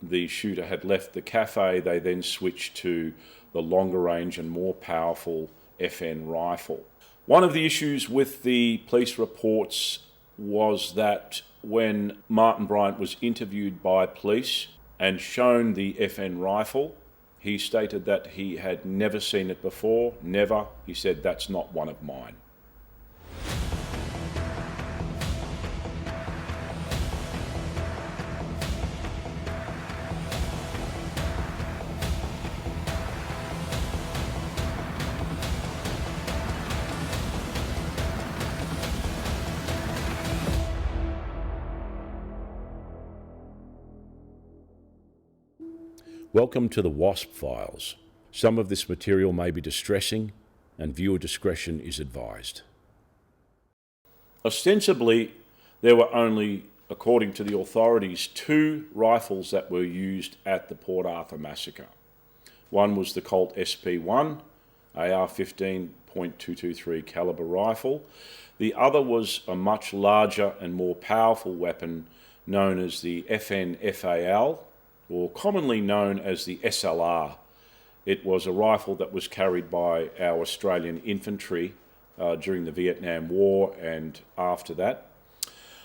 the shooter had left the cafe, they then switched to the longer range and more powerful FN rifle. One of the issues with the police reports was that when Martin Bryant was interviewed by police and shown the FN rifle, he stated that he had never seen it before, never. He said, "That's not one of mine." Welcome to the Wasp Files. Some of this material may be distressing and viewer discretion is advised. Ostensibly, there were only, according to the authorities, 2 rifles that were used at the Port Arthur Massacre. One was the Colt SP1 AR-15.223 caliber rifle. The other was a much larger and more powerful weapon known as the FN FAL, or commonly known as the SLR. It was a rifle that was carried by our Australian infantry during the Vietnam War and after that.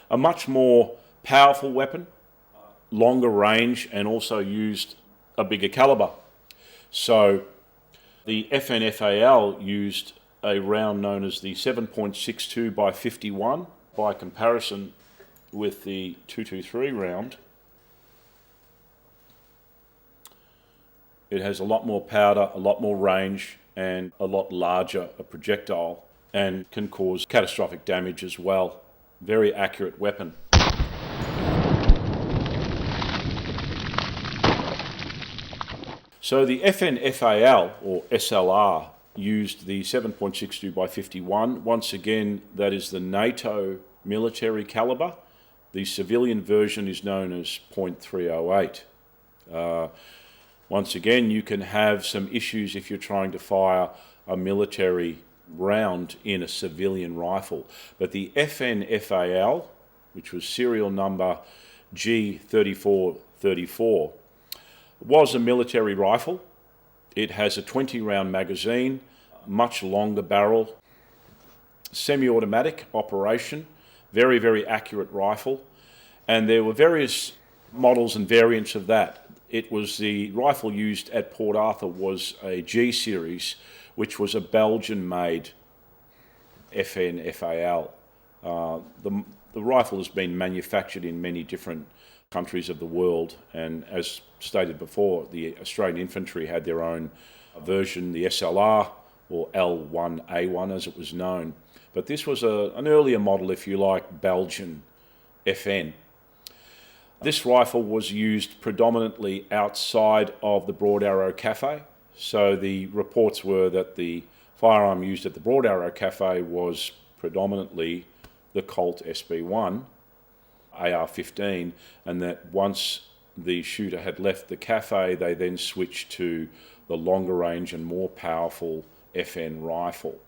A much more powerful weapon, longer range, and also used a bigger caliber. So the FN FAL used a round known as the 7.62 by 51. By comparison with the 223 round, it has a lot more powder, a lot more range, and a lot larger a projectile, and can cause catastrophic damage as well. Very accurate weapon. So the FN FAL, or SLR, used the 7.62 by 51. Once again, that is the NATO military caliber. The civilian version is known as .308. Once again, you can have some issues if you're trying to fire a military round in a civilian rifle. But the FN FAL, which was serial number G3434, was a military rifle. It has a 20-round magazine, much longer barrel, semi-automatic operation, very, very accurate rifle. And there were various models and variants of that. It was the rifle used at Port Arthur was a G series, which was a Belgian-made FN FAL. The rifle has been manufactured in many different countries of the world, and as stated before, the Australian infantry had their own version, the SLR, or L1A1 as it was known. But this was an earlier model, if you like, Belgian FN. This rifle was used predominantly outside of the Broad Arrow Cafe. So the reports were that the firearm used at the Broad Arrow Cafe was predominantly the Colt SB1 AR-15, and that once the shooter had left the cafe, they then switched to the longer range and more powerful FN rifle.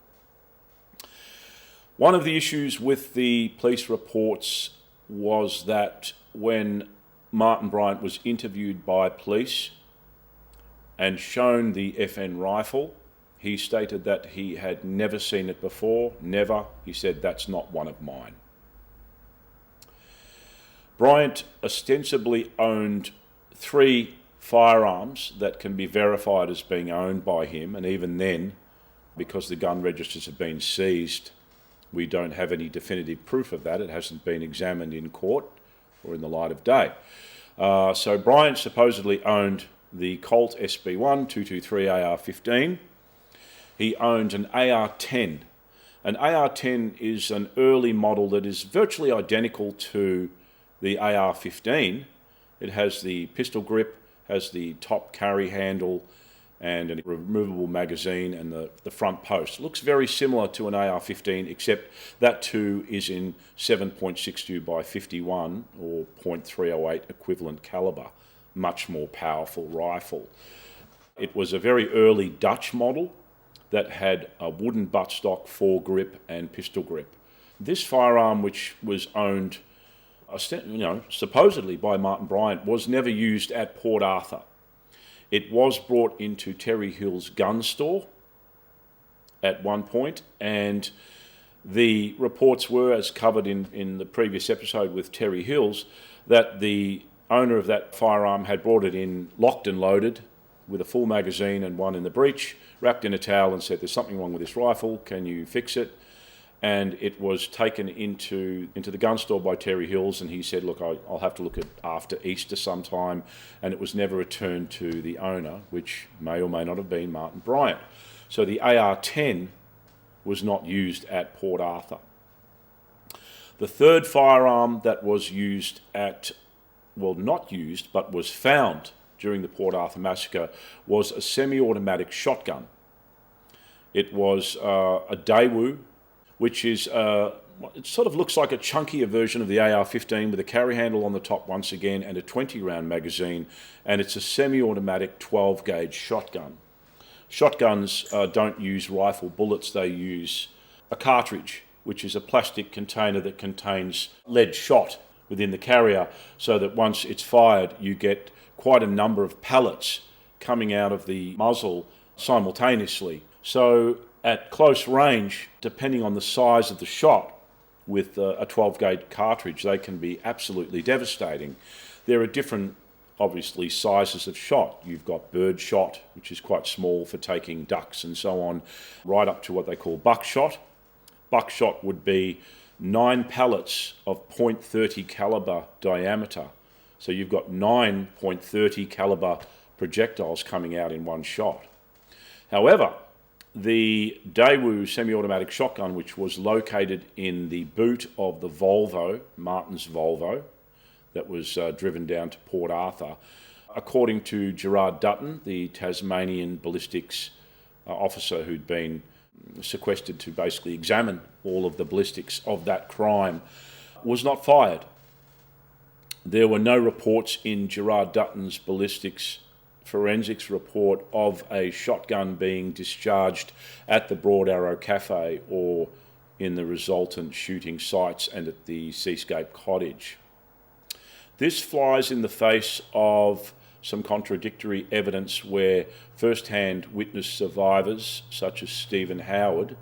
One of the issues with the police reports was that when Martin Bryant was interviewed by police and shown the FN rifle, he stated that he had never seen it before, never. He said, "That's not one of mine." Bryant ostensibly owned 3 firearms that can be verified as being owned by him, and even then, because the gun registers have been seized, we don't have any definitive proof of that. It hasn't been examined in court or in the light of day. So Bryant supposedly owned the Colt SB1 223 AR-15. He owned an AR-10. An AR-10 is an early model that is virtually identical to the AR-15. It has the pistol grip, has the top carry handle, and a removable magazine and the front post. Looks very similar to an AR-15, except that too is in 7.62 by 51 or .308 equivalent caliber, much more powerful rifle. It was a very early Dutch model that had a wooden buttstock, foregrip and pistol grip. This firearm, which was owned supposedly by Martin Bryant, was never used at Port Arthur. It was brought into Terry Hill's gun store at one point, and the reports were, as covered in the previous episode with Terry Hills, that the owner of that firearm had brought it in locked and loaded with a full magazine and one in the breech, wrapped in a towel, and said, "There's something wrong with this rifle, can you fix it?" And it was taken into the gun store by Terry Hills, and he said, "Look, I'll have to look at after Easter sometime," and it was never returned to the owner, which may or may not have been Martin Bryant. So the AR-10 was not used at Port Arthur. The third firearm that was used not used, but was found during the Port Arthur Massacre was a semi-automatic shotgun. It was a Daewoo, which is, it sort of looks like a chunkier version of the AR-15 with a carry handle on the top once again and a 20-round magazine, and it's a semi-automatic 12-gauge shotgun. Shotguns don't use rifle bullets, they use a cartridge, which is a plastic container that contains lead shot within the carrier, so that once it's fired, you get quite a number of pellets coming out of the muzzle simultaneously. So at close range, depending on the size of the shot, with a 12-gauge cartridge, they can be absolutely devastating. There are different, obviously, sizes of shot. You've got bird shot, which is quite small for taking ducks and so on, right up to what they call buckshot. Buckshot would be 9 pellets of .30 caliber diameter. So you've got 9 .30 caliber projectiles coming out in one shot. However, the Daewoo semi-automatic shotgun, which was located in the boot of the Volvo, Martin's Volvo, that was driven down to Port Arthur, according to Gerard Dutton, the Tasmanian ballistics officer who'd been sequestered to basically examine all of the ballistics of that crime, was not fired. There were no reports in Gerard Dutton's ballistics forensics report of a shotgun being discharged at the Broad Arrow Cafe or in the resultant shooting sites and at the Seascape cottage. This flies in the face of some contradictory evidence where first-hand witness survivors such as Stephen Howard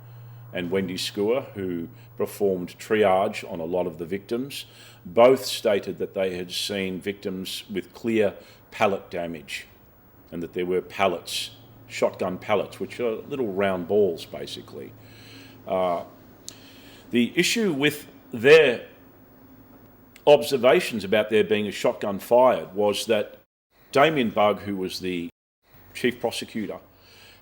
and Wendy Skua, who performed triage on a lot of the victims, both stated that they had seen victims with clear pellet damage and that there were pellets, shotgun pellets, which are little round balls basically. The issue with their observations about there being a shotgun fired was that Damien Bugg, who was the chief prosecutor,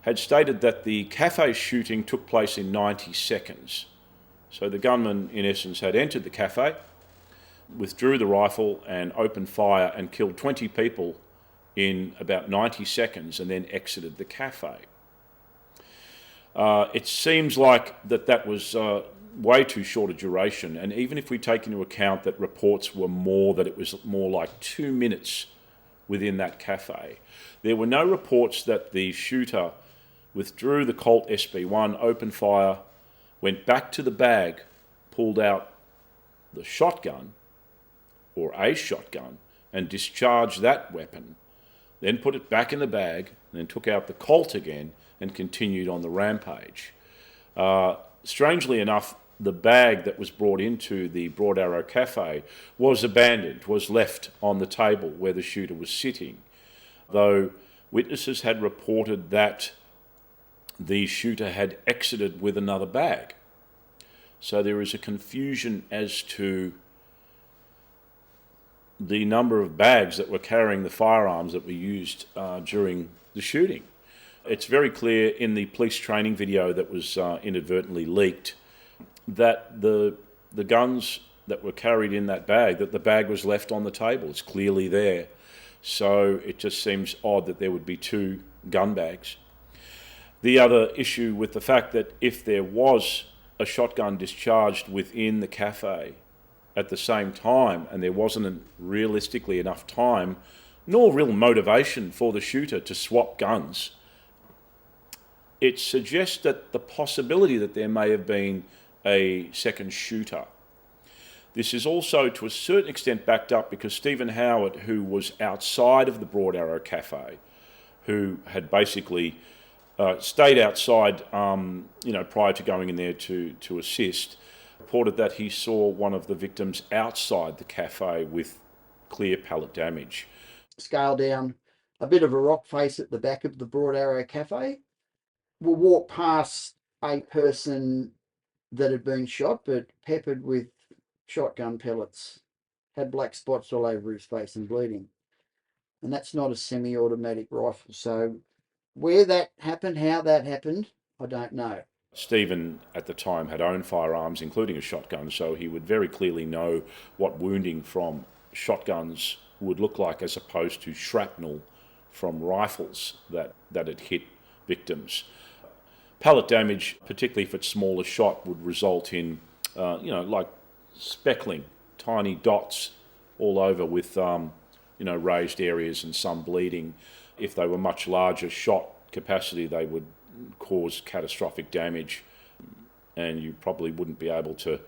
had stated that the cafe shooting took place in 90 seconds. So the gunman, in essence, had entered the cafe, withdrew the rifle and opened fire and killed 20 people in about 90 seconds and then exited the cafe. It seems like that was way too short a duration, and even if we take into account that reports were that it was more like 2 minutes within that cafe, there were no reports that the shooter withdrew the Colt SB1, opened fire, went back to the bag, pulled out the shotgun or a shotgun and discharged that weapon, then put it back in the bag, and then took out the Colt again and continued on the rampage. Strangely enough, the bag that was brought into the Broad Arrow Cafe was abandoned, was left on the table where the shooter was sitting, though witnesses had reported that the shooter had exited with another bag. So there is a confusion as to the number of bags that were carrying the firearms that were used during the shooting. It's very clear in the police training video that was inadvertently leaked that the guns that were carried in that bag, that the bag was left on the table. It's clearly there. So it just seems odd that there would be 2 gun bags. The other issue with the fact that if there was a shotgun discharged within the cafe at the same time, and there wasn't realistically enough time, nor real motivation for the shooter to swap guns, it suggests that the possibility that there may have been a second shooter. This is also to a certain extent backed up because Stephen Howard, who was outside of the Broad Arrow Cafe, who had basically stayed outside, prior to going in there to assist, reported that he saw one of the victims outside the cafe with clear pallet damage. Scale down a bit of a rock face at the back of the Broad Arrow Cafe. We'll walk past a person that had been shot, but peppered with shotgun pellets, had black spots all over his face and bleeding. And that's not a semi-automatic rifle. So where that happened, how that happened, I don't know. Stephen at the time had owned firearms, including a shotgun, so he would very clearly know what wounding from shotguns would look like as opposed to shrapnel from rifles that had hit victims. Pellet damage, particularly if it's smaller shot, would result in, like speckling, tiny dots all over with, raised areas and some bleeding. If they were much larger shot capacity, they would cause catastrophic damage, and you probably wouldn't be able to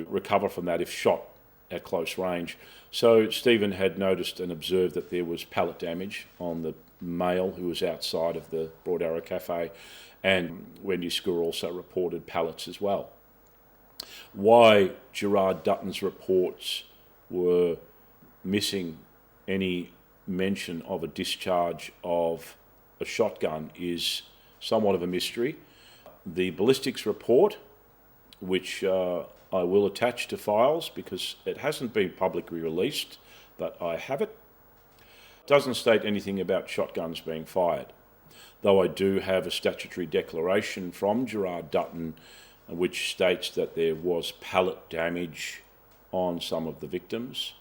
recover from that if shot at close range. So Stephen had noticed and observed that there was pellet damage on the male who was outside of the Broad Arrow Cafe, and Wendy Score also reported pellets as well. Why Gerard Dutton's reports were missing any mention of a discharge of a shotgun is somewhat of a mystery. The ballistics report, which I will attach to files because it hasn't been publicly released, but I have it, doesn't state anything about shotguns being fired, though I do have a statutory declaration from Gerard Dutton which states that there was pellet damage on some of the victims.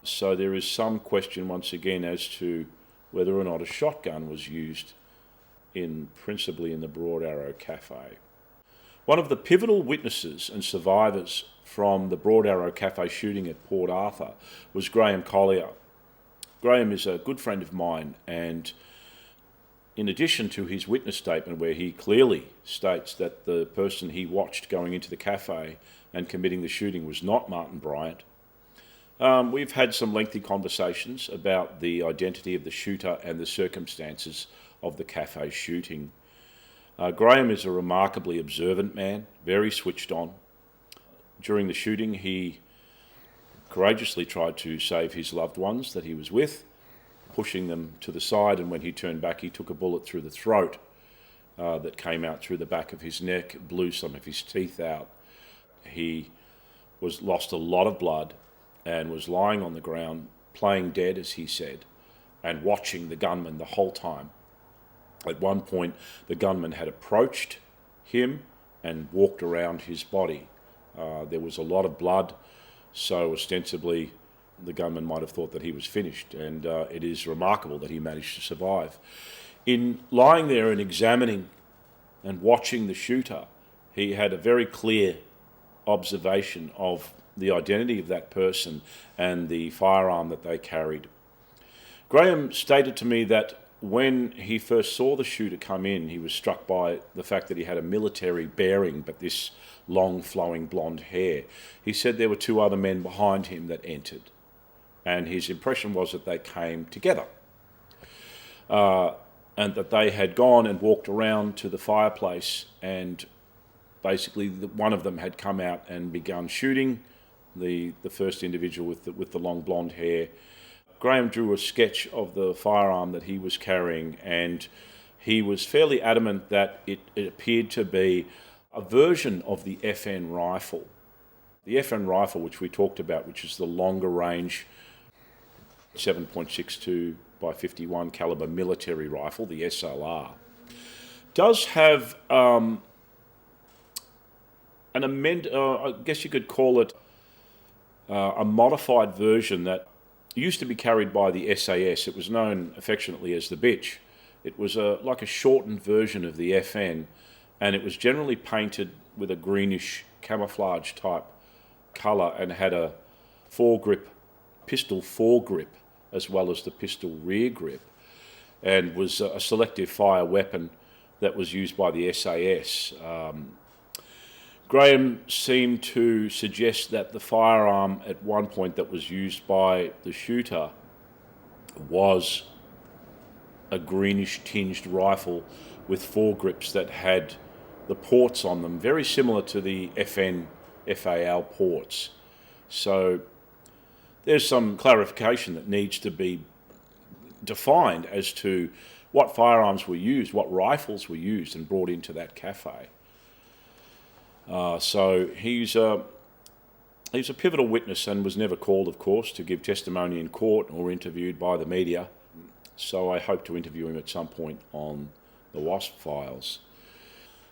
So there is some question once again as to whether or not a shotgun was used principally in the Broad Arrow Cafe. One of the pivotal witnesses and survivors from the Broad Arrow Cafe shooting at Port Arthur was Graham Collier. Graham is a good friend of mine, and in addition to his witness statement where he clearly states that the person he watched going into the cafe and committing the shooting was not Martin Bryant, we've had some lengthy conversations about the identity of the shooter and the circumstances of the cafe shooting. Graham is a remarkably observant man, very switched on. During the shooting, he courageously tried to save his loved ones that he was with, pushing them to the side, and when he turned back, he took a bullet through the throat that came out through the back of his neck, blew some of his teeth out. He lost a lot of blood and was lying on the ground, playing dead, as he said, and watching the gunman the whole time. At one point, the gunman had approached him and walked around his body. There was a lot of blood, so ostensibly the gunman might have thought that he was finished, and it is remarkable that he managed to survive. In lying there and examining and watching the shooter, he had a very clear observation of the identity of that person and the firearm that they carried. Graham stated to me that when he first saw the shooter come in, he was struck by the fact that he had a military bearing, but this long flowing blonde hair. He said there were two other men behind him that entered, and his impression was that they came together, and that they had gone and walked around to the fireplace, and basically one of them had come out and begun shooting the first individual with the long blonde hair. Graham drew a sketch of the firearm that he was carrying, and he was fairly adamant that it appeared to be a version of the FN rifle. The FN rifle, which we talked about, which is the longer range 7.62 by 51 caliber military rifle, the SLR, does have I guess you could call it a modified version that used to be carried by the SAS. It was known affectionately as the Bitch. It was like a shortened version of the FN, and it was generally painted with a greenish camouflage type colour and had a pistol foregrip as well as the pistol rear grip, and was a selective fire weapon that was used by the SAS. Graham seemed to suggest that the firearm at one point that was used by the shooter was a greenish tinged rifle with foregrips that had the ports on them, very similar to the FN FAL ports. So there's some clarification that needs to be defined as to what firearms were used, what rifles were used and brought into that cafe. So he's a pivotal witness and was never called, of course, to give testimony in court or interviewed by the media. So I hope to interview him at some point on the Wasp Files.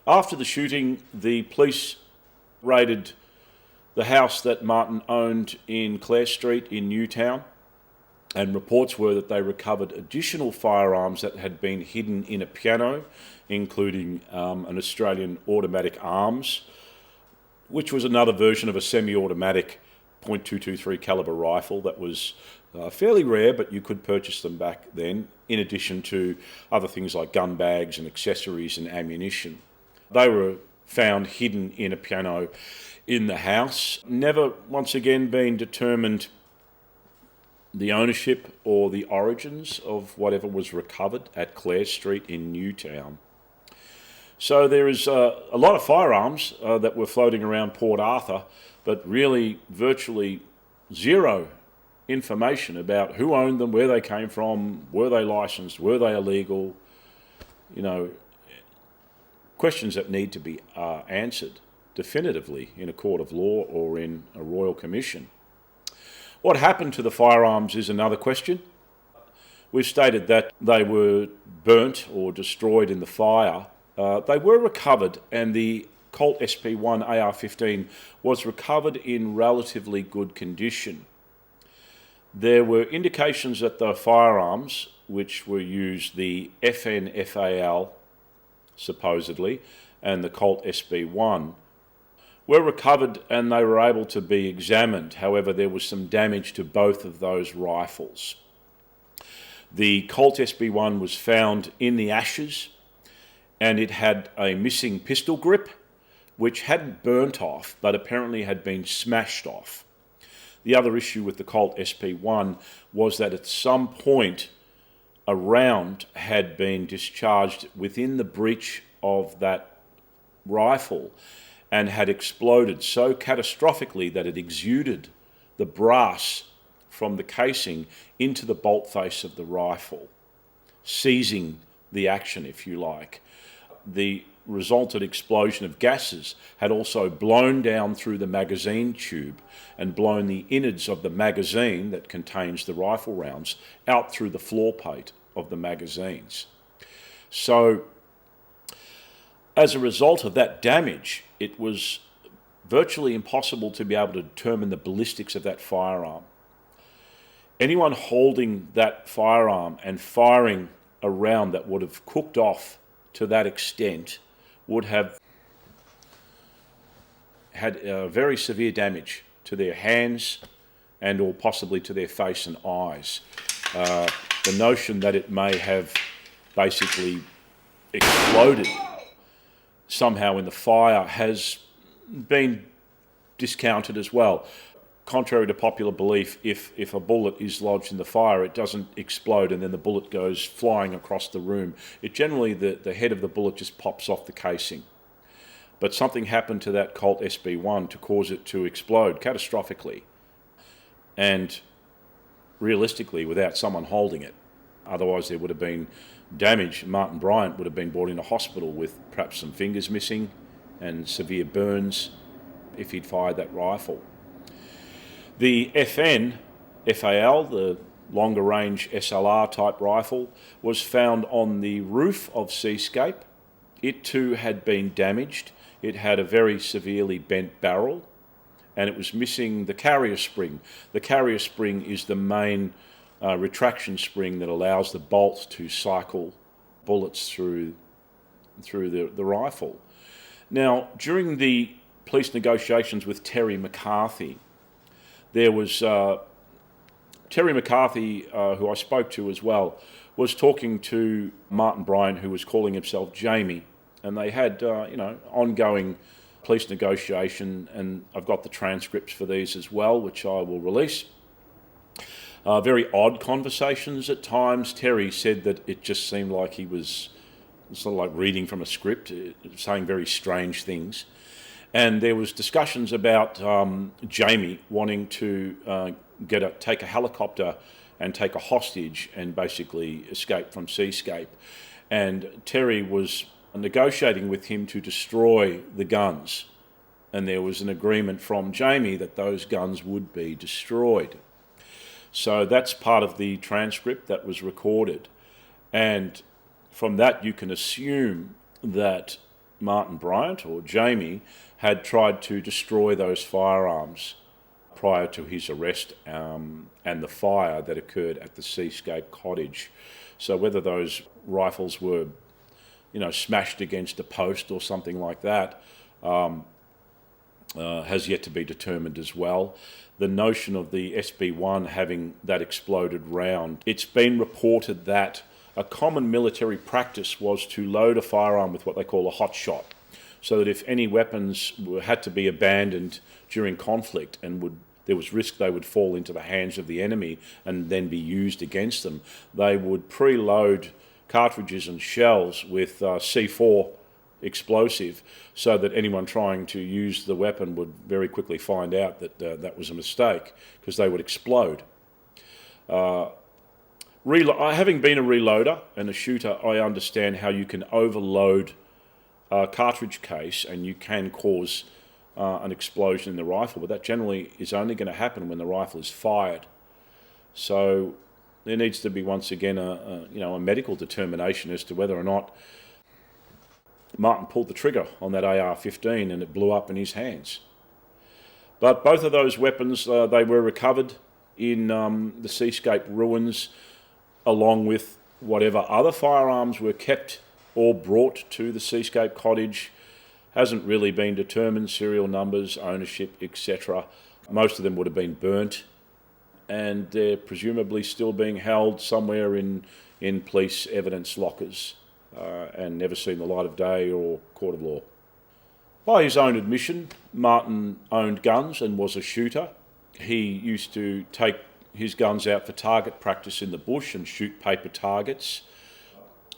After the shooting, the police raided the house that Martin owned in Clare Street in Newtown, and reports were that they recovered additional firearms that had been hidden in a piano, including an Australian automatic arms, which was another version of a semi-automatic .223 caliber rifle that was fairly rare, but you could purchase them back then, in addition to other things like gun bags and accessories and ammunition. They were found hidden in a piano in the house. Never once again been determined the ownership or the origins of whatever was recovered at Clare Street in Newtown. So there is a lot of firearms that were floating around Port Arthur, but really virtually zero information about who owned them, where they came from, were they licensed, were they illegal, questions that need to be answered definitively in a court of law or in a royal commission. What happened to the firearms is another question. We've stated that they were burnt or destroyed in the fire. They were recovered, and the Colt SP1 AR-15 was recovered in relatively good condition. There were indications that the firearms, which were used, the FN FAL supposedly, and the Colt SP1, were recovered and they were able to be examined. However, there was some damage to both of those rifles. The Colt SP1 was found in the ashes, and it had a missing pistol grip, which hadn't burnt off, but apparently had been smashed off. The other issue with the Colt SP1 was that at some point a round had been discharged within the breech of that rifle and had exploded so catastrophically that it exuded the brass from the casing into the bolt face of the rifle, seizing the action, if you like. The resultant explosion of gases had also blown down through the magazine tube and blown the innards of the magazine that contains the rifle rounds out through the floor plate of the magazines. So, as a result of that damage, it was virtually impossible to be able to determine the ballistics of that firearm. Anyone holding that firearm and firing a round that would have cooked off to that extent would have had very severe damage to their hands and or possibly to their face and eyes. The notion that it may have basically exploded somehow in the fire has been discounted as well. Contrary to popular belief, if a bullet is lodged in the fire, it doesn't explode and then the bullet goes flying across the room. It generally, the head of the bullet just pops off the casing. But something happened to that Colt SB1 to cause it to explode catastrophically and realistically without someone holding it. Otherwise there would have been damage. Martin Bryant would have been brought into hospital with perhaps some fingers missing and severe burns if he'd fired that rifle. The FN FAL, the longer range SLR type rifle, was found on the roof of Seascape. It too had been damaged. It had a very severely bent barrel and it was missing the carrier spring. The carrier spring is the main retraction spring that allows the bolt to cycle bullets through the rifle. Now, during the police negotiations with Terry McCarthy, there was Terry McCarthy, who I spoke to as well, was talking to Martin Bryant, who was calling himself Jamie, and they had ongoing police negotiation, and I've got the transcripts for these as well, which I will release. Very odd conversations at times. Terry said that it just seemed like he was sort of like reading from a script, saying very strange things. And there was discussions about Jamie wanting to take a helicopter and take a hostage and basically escape from Seascape. And Terry was negotiating with him to destroy the guns. And there was an agreement from Jamie that those guns would be destroyed. So that's part of the transcript that was recorded. And from that, you can assume that Martin Bryant or Jamie had tried to destroy those firearms prior to his arrest and the fire that occurred at the Seascape cottage. So whether those rifles were, smashed against a post or something like that has yet to be determined as well. The notion of the SB1 having that exploded round, it's been reported that a common military practice was to load a firearm with what they call a hot shot, so that if any weapons had to be abandoned during conflict and there was risk they would fall into the hands of the enemy and then be used against them, they would preload cartridges and shells with C4 explosive, so that anyone trying to use the weapon would very quickly find out that that was a mistake, because they would explode. Having been a reloader and a shooter, I understand how you can overload a cartridge case and you can cause an explosion in the rifle, but that generally is only going to happen when the rifle is fired. So there needs to be once again a medical determination as to whether or not Martin pulled the trigger on that AR-15 and it blew up in his hands. But both of those weapons, they were recovered in the Seascape ruins, along with whatever other firearms were kept or brought to the Seascape cottage. Hasn't really been determined, serial numbers, ownership, etc. Most of them would have been burnt, and they're presumably still being held somewhere in police evidence lockers and never seen the light of day or court of law. By his own admission, Martin owned guns and was a shooter. He used to take his guns out for target practice in the bush and shoot paper targets.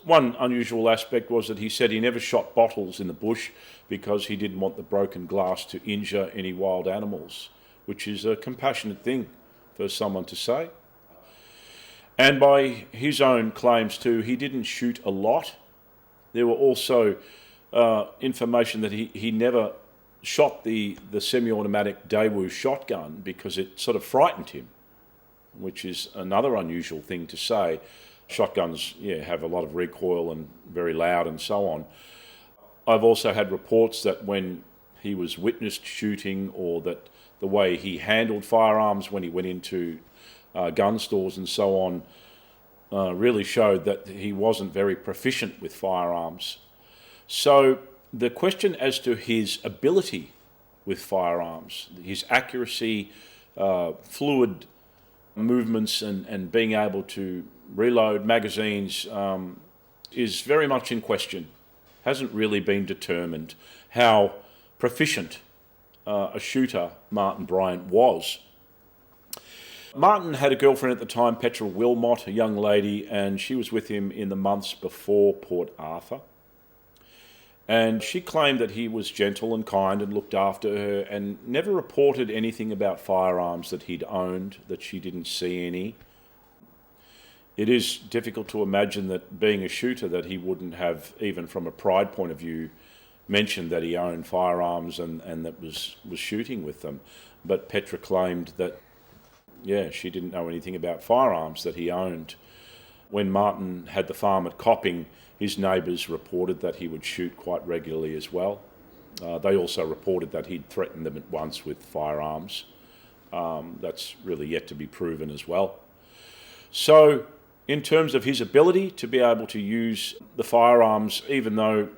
One unusual aspect was that he said he never shot bottles in the bush because he didn't want the broken glass to injure any wild animals, which is a compassionate thing for someone to say. And by his own claims too, he didn't shoot a lot. There were also information that he never shot the semi-automatic Daewoo shotgun because it sort of frightened him, which is another unusual thing to say. Shotguns, have a lot of recoil and very loud and so on. I've also had reports that when he was witnessed shooting, or that the way he handled firearms when he went into gun stores and so on, really showed that he wasn't very proficient with firearms. So the question as to his ability with firearms, his accuracy, fluid movements and being able to reload magazines is very much in question. Hasn't really been determined how proficient a shooter Martin Bryant was. Martin had a girlfriend at the time, Petra Wilmot, a young lady, and she was with him in the months before Port Arthur. And she claimed that he was gentle and kind and looked after her, and never reported anything about firearms that he'd owned, that she didn't see any. It is difficult to imagine that, being a shooter, that he wouldn't have, even from a pride point of view, mentioned that he owned firearms and that was shooting with them. But Petra claimed that, she didn't know anything about firearms that he owned. When Martin had the farm at Copping, his neighbours reported that he would shoot quite regularly as well. They also reported that he'd threatened them at once with firearms. That's really yet to be proven as well. So, in terms of his ability to be able to use the firearms, even though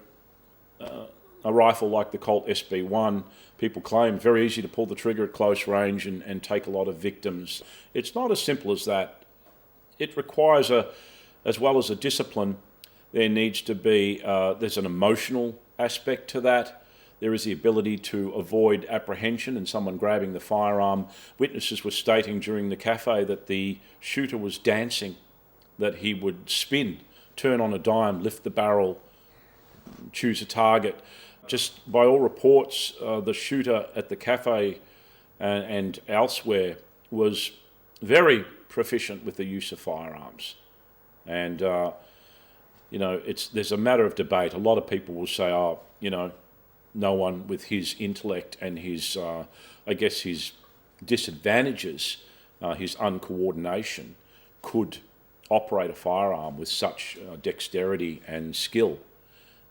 a rifle like the Colt SB1, people claim very easy to pull the trigger at close range and take a lot of victims. It's not as simple as that. It requires, as well as a discipline, there needs to be, there's an emotional aspect to that. There is the ability to avoid apprehension and someone grabbing the firearm. Witnesses were stating during the cafe that the shooter was dancing, that he would spin, turn on a dime, lift the barrel, choose a target. Just by all reports, the shooter at the cafe and elsewhere was very proficient with the use of firearms. And, there's a matter of debate. A lot of people will say, no one with his intellect and his disadvantages, his uncoordination, could operate a firearm with such dexterity and skill.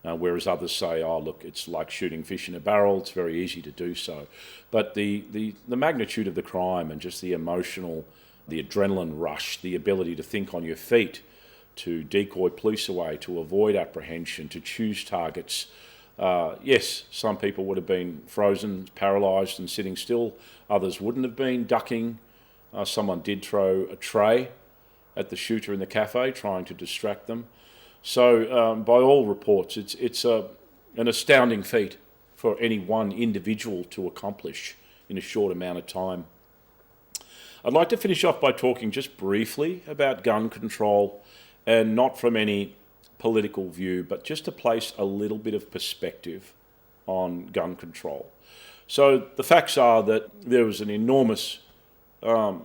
Whereas others say, it's like shooting fish in a barrel, it's very easy to do so. But the magnitude of the crime and just the emotional, the adrenaline rush, the ability to think on your feet, to decoy police away, to avoid apprehension, to choose targets. Yes, some people would have been frozen, paralysed and sitting still. Others wouldn't have been, ducking. Someone did throw a tray at the shooter in the cafe, trying to distract them. So, by all reports, it's an astounding feat for any one individual to accomplish in a short amount of time. I'd like to finish off by talking just briefly about gun control, and not from any political view, but just to place a little bit of perspective on gun control. So the facts are that there was an enormous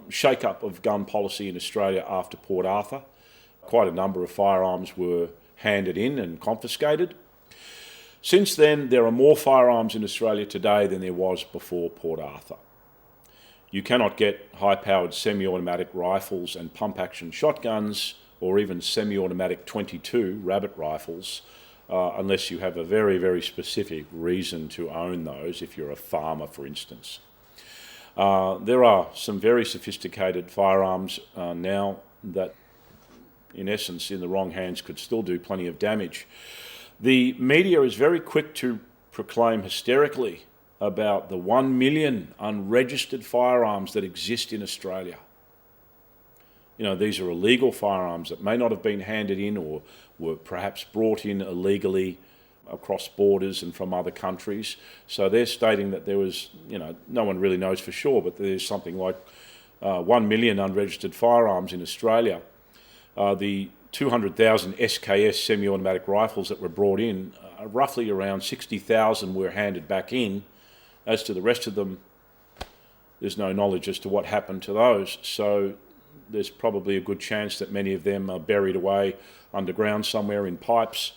shake-up of gun policy in Australia after Port Arthur. Quite a number of firearms were handed in and confiscated. Since then, there are more firearms in Australia today than there was before Port Arthur. You cannot get high-powered semi-automatic rifles and pump-action shotguns or even semi-automatic .22 rabbit rifles unless you have a very, very specific reason to own those, if you're a farmer, for instance. There are some very sophisticated firearms now that, in essence, in the wrong hands, could still do plenty of damage. The media is very quick to proclaim hysterically about the 1 million unregistered firearms that exist in Australia. These are illegal firearms that may not have been handed in or were perhaps brought in illegally across borders and from other countries. So they're stating that there was, no one really knows for sure, but there's something like 1 million unregistered firearms in Australia. The 200,000 SKS semi-automatic rifles that were brought in, roughly around 60,000 were handed back in. As to the rest of them, there's no knowledge as to what happened to those. So there's probably a good chance that many of them are buried away underground somewhere in pipes.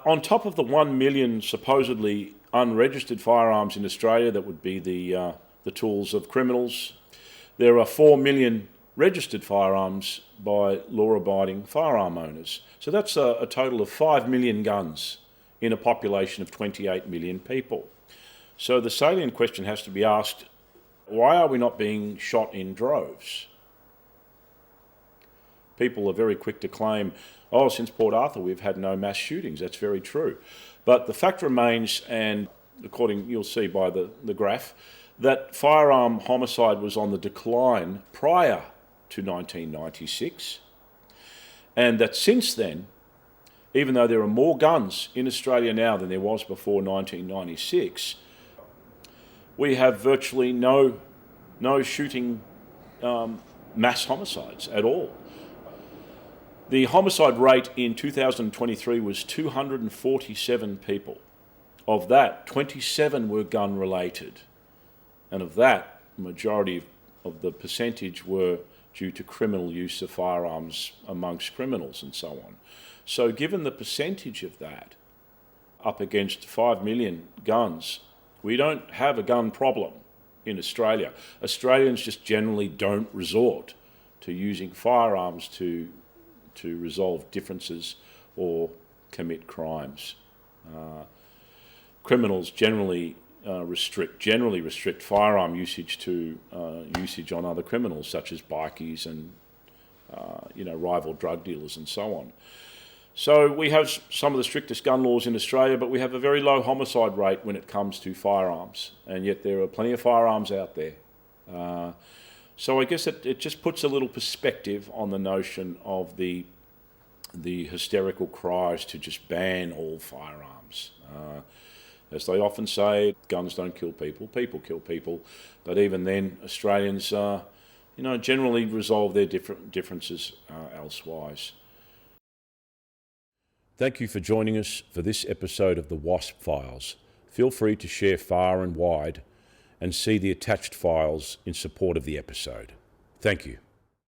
On top of the 1 million supposedly unregistered firearms in Australia that would be the tools of criminals, there are 4 million registered firearms by law-abiding firearm owners. So that's a total of 5 million guns in a population of 28 million people. So the salient question has to be asked, why are we not being shot in droves? People are very quick to claim, since Port Arthur we've had no mass shootings. That's very true. But the fact remains, and you'll see by the graph, that firearm homicide was on the decline prior to 1996, and that since then, even though there are more guns in Australia now than there was before 1996, we have virtually no shooting mass homicides at all. The homicide rate in 2023 was 247 people. Of that, 27 were gun-related. And of that, the majority of the percentage were due to criminal use of firearms amongst criminals and so on. So given the percentage of that, up against 5 million guns, we don't have a gun problem in Australia. Australians just generally don't resort to using firearms to resolve differences or commit crimes. Criminals generally restrict firearm usage to usage on other criminals, such as bikies and rival drug dealers and so on. So we have some of the strictest gun laws in Australia, but we have a very low homicide rate when it comes to firearms, and yet there are plenty of firearms out there. So I guess it just puts a little perspective on the notion of the hysterical cries to just ban all firearms. As they often say, guns don't kill people, people kill people. But even then, Australians, generally resolve their differences elsewise. Thank you for joining us for this episode of the Wasp Files. Feel free to share far and wide and see the attached files in support of the episode. Thank you.